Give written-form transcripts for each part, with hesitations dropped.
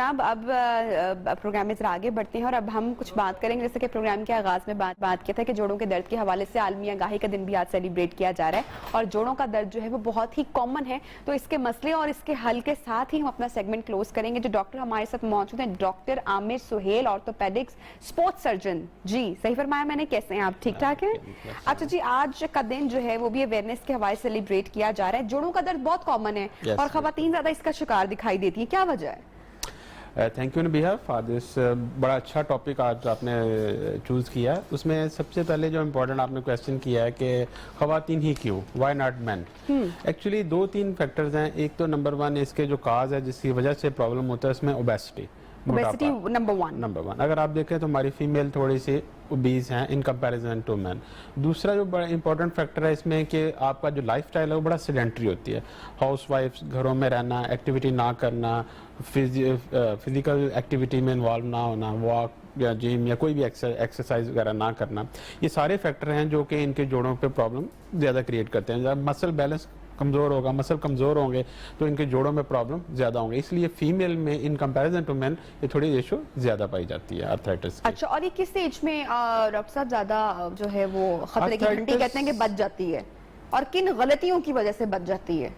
अब प्रोग्राम में जरा आगे बढ़ते हैं और अब हम कुछ बात करेंगे। जैसे कि प्रोग्राम के आगाज में बात किया था कि जोड़ों के दर्द के हवाले से आलमी आगाही का दिन भी आज सेलिब्रेट किया जा रहा है और जोड़ों का दर्द जो है वो बहुत ही कॉमन है। तो इसके मसले और इसके हल के साथ ही हम अपना सेगमेंट क्लोज करेंगे। जो डॉक्टर हमारे साथ मौजूद हैं, doctor Amir Suhail, orthopaedics sports surgeon. जी सही फरमाया मैंने, कैसे हैं आप? ठीक ठाक हैं? अच्छा जी, आज का दिन जो है वो भी अवेयरनेस के हवाले से सेलिब्रेट किया जा रहा है। जोड़ों का दर्द बहुत कॉमन है और खवातीन ज्यादा इसका शिकार दिखाई देती है, क्या वजह है? Thank you Bihar for this बड़ा अच्छा टॉपिक आज आपने चूज़ किया। उसमें सबसे पहले जो इम्पोर्टेंट आपने क्वेश्चन किया है कि खवातीन ही क्यों, why not man. Actually 2-3 factors हैं। एक तो नंबर 1 इसके जो काज है जिसकी वजह से प्रॉब्लम होता है उसमें ओबेसिटी नंबर वन। अगर आप देखें तो हमारी फीमेल थोड़ी सी ओबीज हैं इन कंपैरिजन टू मैन। दूसरा जो बड़ा इंपॉर्टेंट फैक्टर है इसमें कि आपका जो लाइफस्टाइल है वो बड़ा सेडेंटरी होती है। हाउसवाइफ्स, घरों में रहना, एक्टिविटी ना करना, फिजिकल एक्टिविटी में इन्वॉल्व ना होना, वॉक या जिम या कोई भी एक्सरसाइज वगैरह ना करना, ये सारे फैक्टर हैं जो कि इनके जोड़ों पे प्रॉब्लम ज़्यादा क्रिएट करते हैं। जब मसल बैलेंस कमज़ोर होगा, मसल कमज़ोर होंगे तो इनके जोड़ों में प्रॉब्लम ज़्यादा होंगे। इसलिए फीमेल में इन कंपैरिजन टू मेन ये थोड़ी रेशो ज़्यादा पाई जाती है आर्थराइटिस की। अच्छा, और ये किस एज में डॉक्टर साहब ज़्यादा जो है वो खतरे की घंटी कहते हैं कि बच जाती है, और किन गलतियों की वजह से बच जाती है?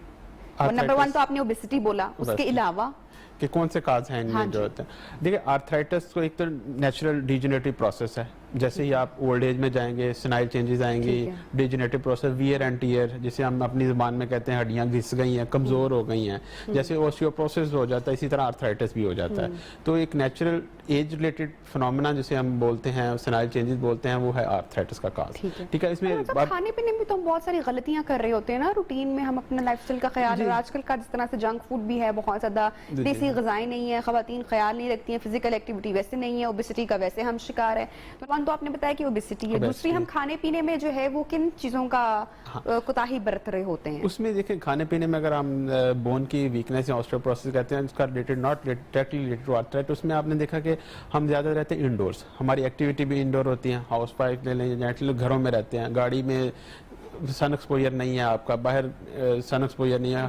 नंबर 1 तो आपने ओबेसिटी बोला, उसके अलावा कि कौन से काज हैं इनमें जो होते हैं। देखिए, आर्थराइटिस को एक तो नेचुरल डिजेनरेटिव प्रोसेस है। जैसे ही आप ओल्ड एज में जाएंगे सिनाइल चेंजेस आएंगी, degenerative process, wear and tear, जिसे हम अपनी ज़बान में कहते हैं हड्डियां घिस गई हैं, कमज़ोर हो गई हैं। जैसे ओस्टियोपोरोसिस हो जाता है, इसी तरह आर्थराइटिस भी हो जाता है। तो एक नेचुरल एज रिलेटेड फिनोमेना जिसे हम बोलते हैं, सिनाइल चेंजेस बोलते हैं, वो है आर्थराइटिस का काज। ठीक है, इसमें खाने पीने में तो हम बहुत सारी गलतियां कर रहे होते हैं ना, रूटीन में हम अपना लाइफस्टाइल का ख्याल, और आजकल का जिस तरह से जंक फूड भी है, बहुत ज्यादा देसी ग़िज़ाएं नहीं है, खवातीन ख्याल नहीं रखती हैं, फिजिकल एक्टिविटी वैसे नहीं है, ओबेसिटी का वैसे हम शिकार है। तो आपने बताया कि ओबेसिटी है। दूसरी, हम खाने पीने में जो है वो किन चीजों का कोताही बरत रहे होते हैं? उसमें देखिए, खाने पीने में अगर हम बोन की वीकनेस या ऑस्टियोपोरोसिस कहते हैं, इसका related not directly related to arthritis, उसमें आपने देखा कि हम ज़्यादा रहते हैं इंडोर्स, हमारी एक्टिविटी भी इंडोर होती है। हाउस वाइफ ले लें, जेंटली घरों में रहते हैं, गाड़ी में सन एक्सपोजर नहीं है आपका, बाहर सन एक्सपोजर नहीं है,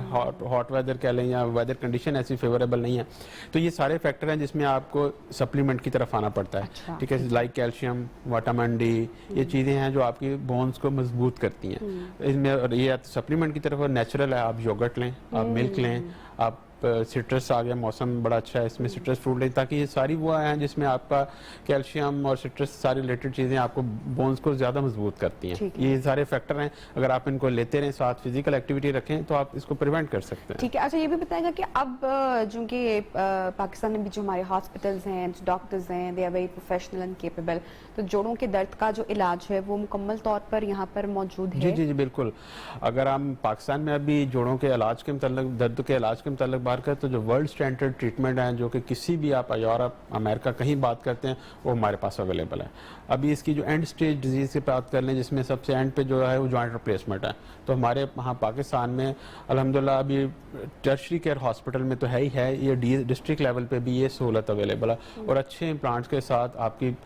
हॉट वेदर कह लें या वेदर कंडीशन ऐसी फेवरेबल नहीं है। तो ये सारे फैक्टर हैं जिसमें आपको सप्लीमेंट की तरफ आना पड़ता है। ठीक है, लाइक कैल्शियम, विटामिन डी, ये चीज़ें हैं जो आपकी बोन्स को मजबूत करती हैं। इसमें ये सप्लीमेंट की तरफ नेचुरल है, आप योगर्ट लें, आप मिल्क लें, आप सिट्रस आ गया, मौसम बड़ा अच्छा है, इसमें सिट्रस फ्रूट लें, ताकि ये सारी वो हैं जिसमें आपका कैल्शियम और सिट्रस सारी रिलेटेड चीज़ें आपको बोन्स को ज़्यादा मजबूत करती हैं। ये सारे फैक्टर हैं, अगर आप इनको लेते रहें, साथ फिजिकल एक्टिविटी रखें, तो आप इसको प्रिवेंट कर सकते हैं। ठीक है। अच्छा, ये भी बताएगा कि अब चूँकि पाकिस्तान में भी जो हमारे हॉस्पिटल्स हैं, डॉक्टर्स हैं, they are very professional and capable, तो जोड़ों के दर्द का जो इलाज है वो मुकम्मल तौर पर यहाँ पर मौजूद है? जी बिल्कुल। अगर हम पाकिस्तान में अभी जोड़ों के इलाज के मतलब, दर्द के इलाज के मतलब बात करें, तो जो वर्ल्ड स्टैंडर्ड ट्रीटमेंट है, जो कि किसी भी आप यूरोप, अमेरिका कहीं बात करते हैं, वो हमारे पास अवेलेबल है। अभी इसकी जो एंड स्टेज डिजीज़ की बात कर लें, जिसमें सबसे एंड पे जो है वो जॉइंट रिप्लेसमेंट है, तो हमारे यहाँ पाकिस्तान में अल्हम्दुलिल्लाह अभी टर्शरी केयर हॉस्पिटल में तो है ही है, ये डिस्ट्रिक्ट लेवल पे भी ये सहूलत अवेलेबल है, और अच्छे इम्प्लांट्स के साथ आपकी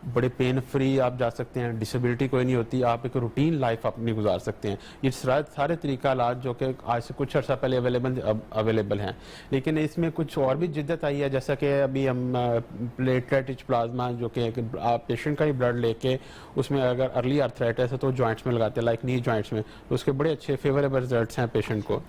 बड़े पेन फ्री आप जा सकते हैं, डिसेबिलिटी कोई नहीं होती, आप एक रूटीन लाइफ अपनी गुजार सकते हैं। ये सारे तरीका इलाज जो कि आज से कुछ अर्सा पहले अवेलेबल हैं, लेकिन इसमें कुछ और भी जिद्दत आई है। जैसा कि अभी हम प्लेटलेट रिच प्लाज्मा, जो कि आप पेशेंट का ही ब्लड लेके उसमें अगर अर्ली आर्थराइटिस है तो जॉइंट्स में लगाते हैं, लाइक नी जॉइंट्स में, तो उसके बड़े अच्छे फेवरेबल रिजल्ट्स हैं पेशेंट को।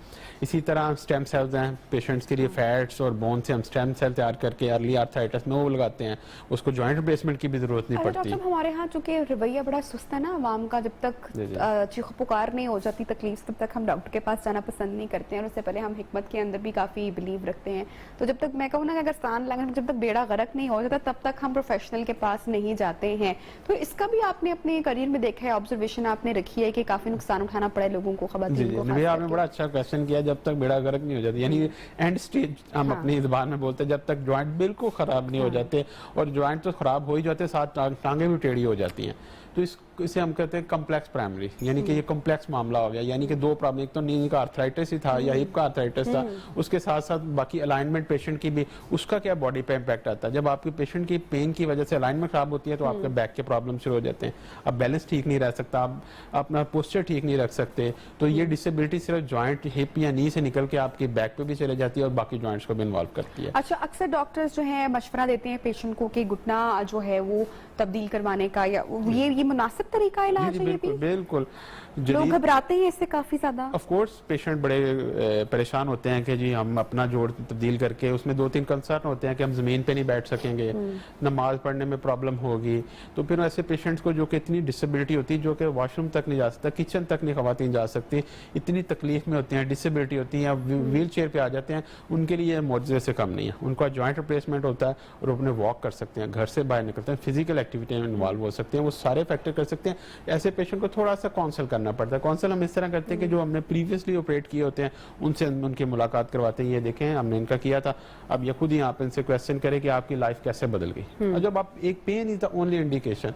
इसी तरह स्टेम सेल्स हैं पेशेंट्स के लिए, फैट्स और बोन से हम स्टेम सेल तैयार करके अर्ली आर्थराइटिस में वो लगाते हैं, उसको जॉइंट रिप्लेसमेंट की भी जरूरत नहीं पड़ती। हमारे यहाँ चूंकि रवैया बड़ा सुस्त है ना आवाम का, जब तक चीख पुकार नहीं हो जाती तकलीफ, तब तक हम डॉक्टर के पास जाना पसंद नहीं करते हैं, और उससे पहले हम हिकमत के अंदर भी काफ़ी बिलीव रखते हैं। तो जब तक मैं कहूँ ना कि अगर सान लगा, जब तक बेड़ा गर्क नहीं हो जाता, तब तक हम प्रोफेशनल के पास नहीं जाते हैं। तो इसका भी आपने अपने करियर में देखा है, ऑब्जर्वेशन आपने रखी है कि काफ़ी नुकसान उठाना पड़ा है लोगों को, खवातीन को? आपने बड़ा अच्छा क्वेश्चन किया। जब तक बेड़ा गर्क नहीं हो जाती, यानी एंड स्टेज हम अपनी ज़बान में बोलते हैं, जब तक जॉइंट बिल्कुल ख़राब नहीं हो जाते, और जॉइंट तो ख़राब हो ही जाते, साथ टांगे भी टेढ़ी हो जाती हैं, तो इसे हम कहते हैं कॉम्प्लेक्स प्राइमरी, यानी कि ये कॉम्प्लेक्स मामला हो गया, यानी कि दो प्रॉब्लम, एक तो नी का आर्थराइटिस ही था या हिप का आर्थराइटिस था, उसके साथ साथ बाकी अलाइनमेंट पेशेंट की भी, उसका क्या बॉडी पे इम्पैक्ट आता है। जब आपके पेशेंट की पेन की वजह से अलाइनमेंट खराब होती है तो आपके बैक के प्रॉब्लम शुरू हो जाते हैं, आप बैलेंस ठीक नहीं रह सकता, आप अपना पोस्चर ठीक नहीं रख सकते। तो ये डिसेबिलिटी सिर्फ जॉइंट हिप या नी से निकल के आपकी बैक पे भी चले जाती है और बाकी जॉइंट्स को भी इन्वॉल्व करती है। अच्छा, अक्सर डॉक्टर्स जो है मशवरा देते हैं पेशेंट को कि घुटना जो है वो तब्दील करवाने का, या ये मुनासिब तरीका इलाज है? ये भी बिल्कुल लोग घबराते हैं इससे काफी ज्यादा। ऑफ कोर्स पेशेंट बड़े परेशान होते हैं कि जी हम अपना जोड़ तब्दील करके, उसमें 2-3 कंसर्न होते हैं कि हम जमीन पे नहीं बैठ सकेंगे, नमाज पढ़ने में प्रॉब्लम होगी। तो फिर ऐसे पेशेंट्स को जो कि इतनी डिसेबिलिटी होती है, जो कि वॉशरूम तक नहीं जा सकता, किचन तक नहीं खवातीन जा सकती, इतनी तकलीफ में होती हैं, डिसेबिलिटी होती है, या व्हील चेयर पे आ जाते हैं, उनके लिए मुआवजे से कम नहीं है। उनका जॉइंट रिप्लेसमेंट होता है और अपने वॉक कर सकते हैं, घर से बाहर निकलते हैं, फिजिकल एक्टिविटी में इन्वॉल्व हो सकते हैं, वो सारे फैक्टर कर सकते हैं। ऐसे पेशेंट को थोड़ा सा काउंसल करना पड़ता है। काउंसल हम इस तरह करते हैं कि जो हमने प्रीवियसली ऑपरेट किए होते हैं उनसे उनकी मुलाकात करवाते हैं, ये देखें हमने इनका किया था, अब ये खुद ही आप इनसे क्वेश्चन करें कि आपकी लाइफ कैसे बदल गई। और जब आप, एक pain is the only indication,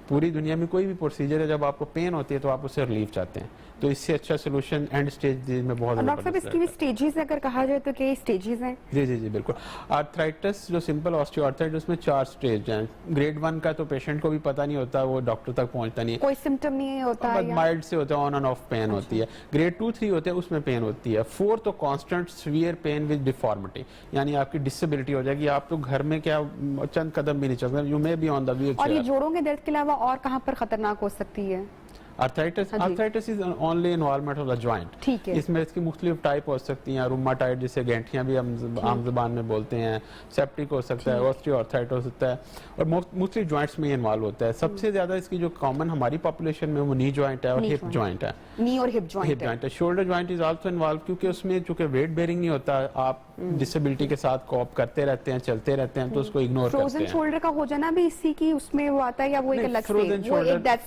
पूरी दुनिया में कोई भी प्रोसीजर है, जब आपको पेन होती है तो आप उससे रिलीफ चाहते हैं, तो इससे अच्छा सोल्यूशन एंड स्टेज में बहुत। डॉक्टर साहब, इसकी भी स्टेजेस अगर कहा जाए तो क्या स्टेजेस हैं? जी जी जी बिल्कुल। आर्थराइटिस जो सिंपल ऑस्टियोआर्थराइटिस, उसमें 4 स्टेज हैं। ग्रेड 1 का तो पेशेंट को भी पता नहीं होता, वो डॉक्टर तक पहुंचता नहीं है, कोई सिम्टम नहीं होता है, माइल्ड से होता है, ऑन एंड ऑफ पेन होती है। ग्रेड 2-3 होते हैं, उसमें पेन होती है। 4 तो constant severe pain with deformity, यानी आपकी डिसेबिलिटी हो जाएगी, आप तो घर में क्या चंद कदम भी नहीं चल सकते, you may be on the wheel और ये चेयर। जोड़ों के दर्द के अलावा और कहाँ पर खतरनाक हो सकती है? Arthritis is only involvement of the joint. ठीक है। इसमें इसकी मुख्तलिफ टाइप हो सकती हैं, रूमाटाइड जिसे गैंठियां भी हम आम जुबान में बोलते हैं, सेप्टिक हो सकता है, ऑस्टियोआर्थराइटिस हो सकता है, और मुख्तलिफ जॉइंट्स में इन्वॉल्व होता है। सबसे ज्यादा इसकी जो कॉमन हमारी पॉपुलेशन में वो नी जॉइंट है और हिप जॉइंट है। नी और हिप जॉइंट है। Shoulder joint is also involve, क्योंकि उसमें चूंकि वेट बेयरिंग नहीं होता, आप डिसेबिलिटी के साथ कॉप करते रहते हैं, चलते रहते हैं, तो उसको इग्नोर करते हैं। फ्रोजन शोल्डर का हो जाना भी इसी की उसमें वो आता है, या वो एक अलग से?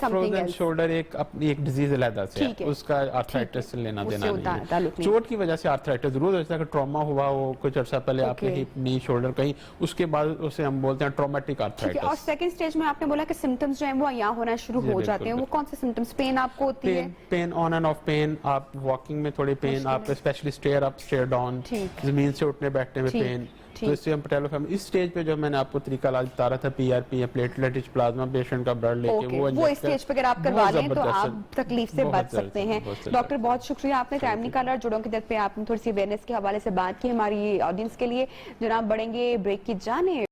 फ्रोजन शोल्डर एक अपनी एक डिजीज अलग से है, उसका आर्थराइटिस से लेना देना नहीं है। चोट की वजह से आर्थराइटिस जरूर हो सकता है, ट्रॉमा हुआ हो कुछ अर्सा पहले आपके हिप नी शोल्डर कहीं, उसके बाद उसे हम बोलते हैं ट्रॉमेटिक आर्थराइटिस। और सेकंड स्टेज में आपने बोला कि सिम्टम्स जो हैं वो यहाँ होना शुरू हो जाते हैं, वो कौन से सिम्टम्स? पेन आपको होती है? Pain on and off pain, आप वॉकिंग में थोड़ी पेन, आप specially stair up stair down, जमीन से उठने बैठने में पेन, तो इससे हम पटेलोफेम। इस स्टेज पे जो मैंने आपको तरीका इलाज बता रहा था, पीआरपी या प्लेटलेट रिच प्लाज्मा, पेशेंट का ब्लड लेके वो स्टेज पे अगर आप करवा लें तो आप तकलीफ से बच सकते हैं। डॉक्टर बहुत शुक्रिया, आपने टाइम निकाला और जोड़ों के दर्द पे आपने थोड़ी सी अवेयरनेस के हवाले से बात की हमारी ऑडियंस के लिए। जनाब बढ़ेंगे ब्रेक की जाने।